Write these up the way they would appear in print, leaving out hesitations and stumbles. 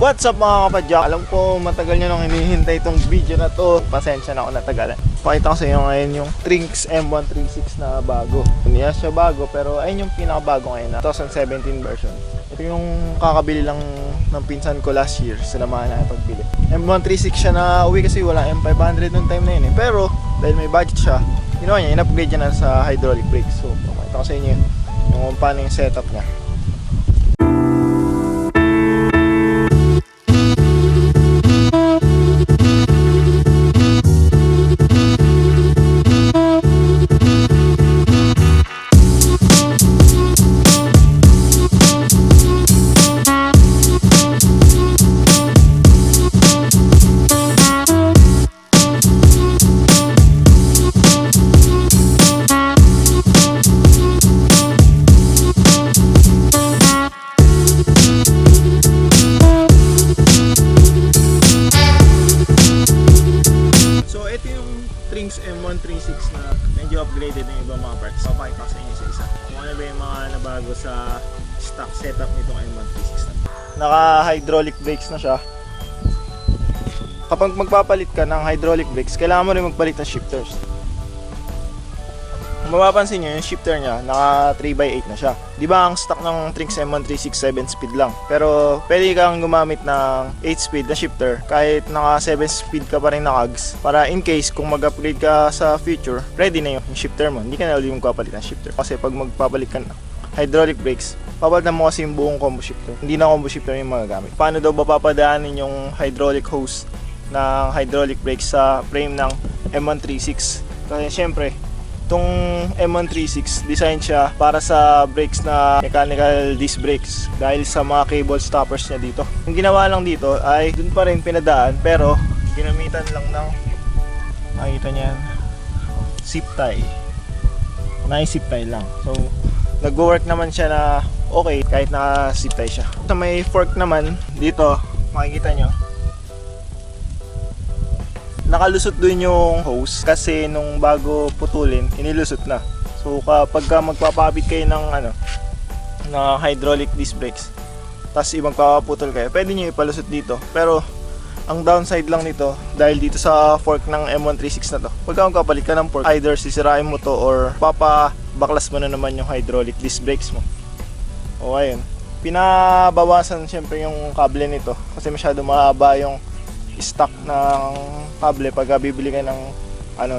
What's up mga kapadyak? Alam ko matagal nyo nang hinihintay itong video na to. Pasensya na ako natagalan. Pakita ko sa inyo ngayon yung Trinx M136 na bago. Hindi siya bago pero ayun yung pinakabago ngayon na 2017 version. Ito yung kakabili lang ng pinsan ko last year. Sinamahan na pagbili. M136 siya na uwi kasi wala M500 nung time na yun eh. Pero dahil may budget siya, ginawa niya, in-upgrade niya na sa hydraulic brakes. So pakita ko sa inyo yung paano yung setup niya. Trinx M136 na medyo upgraded ng ibang mga parts. Papakita ko sa inyo sa isa. Kung ano ba yung mga nabago sa stock setup nitong M136 na. Naka-hydraulic brakes na siya. Kapag magpapalit ka ng hydraulic brakes, kailangan mo rin magpalit ng shifters. Kung mapapansin nyo, yung shifter niya, naka 3x8 na siya. Di ba ang stock ng Trinx M136 7 speed lang? Pero pwede kang gumamit ng 8 speed na shifter kahit naka 7 speed ka pa rin na cogs. Para in case kung mag-upgrade ka sa future, ready na yung shifter mo. Hindi ka na ulit magpapalit ng shifter. Kasi pag magpapalit ka ng hydraulic brakes, papalitan mo kasi yung buong combo shifter. Hindi na combo shifter yung magagamit. Paano daw ba papadaanin yung hydraulic hose ng hydraulic brakes sa frame ng M136? Kasi syempre, itong M136 design siya para sa brakes na mechanical disc brakes dahil sa mga cable stoppers niya dito. Yung ginawa lang dito ay dun pa rin pinadaan pero ginamitan lang ng, makikita niyan, zip tie. Zip tie lang. So nag-work naman siya na okay kahit naka zip tie siya. Sa may fork naman dito, makikita nyo, nakalusot dun yung hose kasi nung bago putulin, inilusot na. So kapag magpapabit kayo ng na hydraulic disc brakes, tapos ibang papaputol kayo, pwede nyo ipalusot dito. Pero ang downside lang nito, dahil dito sa fork ng M136 na to, pagka magpapalit ka ng fork, either sisirain mo to or papabaklas mo na naman yung hydraulic disc brakes mo. O ayun, pinabawasan syempre yung kable nito kasi masyado mahaba yung stock ng kable pag bibili ka ng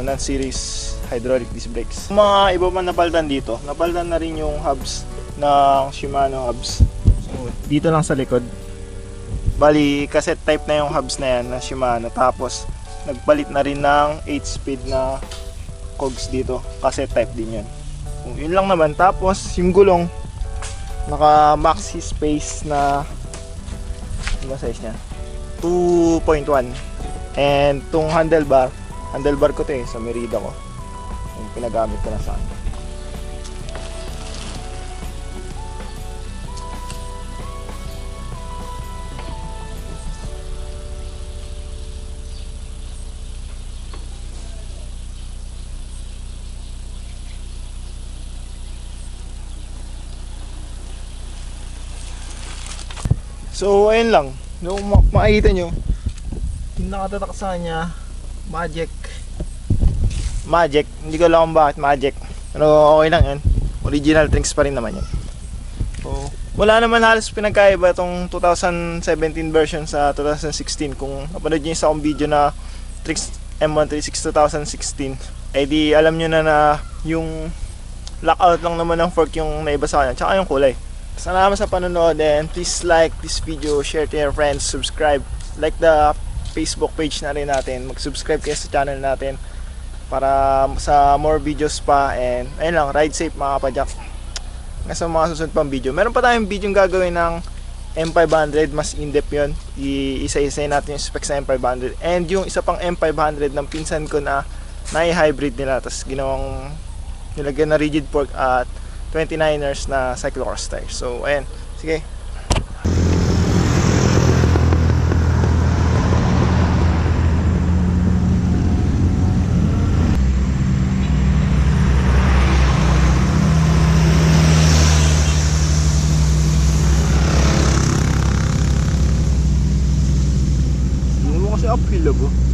non-series hydraulic disc brakes. Mga iba man napalitan dito, napalitan na rin yung hubs ng Shimano hubs. So, dito lang sa likod. Bali, cassette type na yung hubs na yan na Shimano. Tapos, nagpalit na rin ng 8-speed na cogs dito. Cassette type din yun. So, yun lang naman. Tapos, yung gulong, naka maxi space na, ano ba size niya? 2.1. And itong handlebar ko to sa Merida ko. Yung pinagamit ko na sa akin. So ayun lang. Yung makikita nyo, yung nakatatak sa kanya, Magic. Hindi ko alam kung bakit Magic, pero okay lang yun. Original Trinx pa rin naman yun. So, wala naman halos pinagkaiba itong 2017 version sa 2016. Kung napanood nyo yung isang video na Trinx M136 2016, eh di alam nyo na yung lockout lang naman ng fork yung naiba sa kanya, tsaka yung kulay. Salamat sa panonood and please like this video, share to your friends, subscribe, like the Facebook page na rin natin, mag-subscribe kayo sa channel natin para sa more videos pa. And ayun lang, ride safe mga kapadyak. Hanggang sa mga susunod pang video. Meron pa tayong video gagawin ng M500, mas in-depth yun. Isa-isay natin yung specs ng M500 and yung isa pang M500 ng pinsan ko na i-hybrid nila, tapos ginawang nilagyan na rigid fork at 29ers na cyclocross tires. So ayan, sige. kasi uphill ba?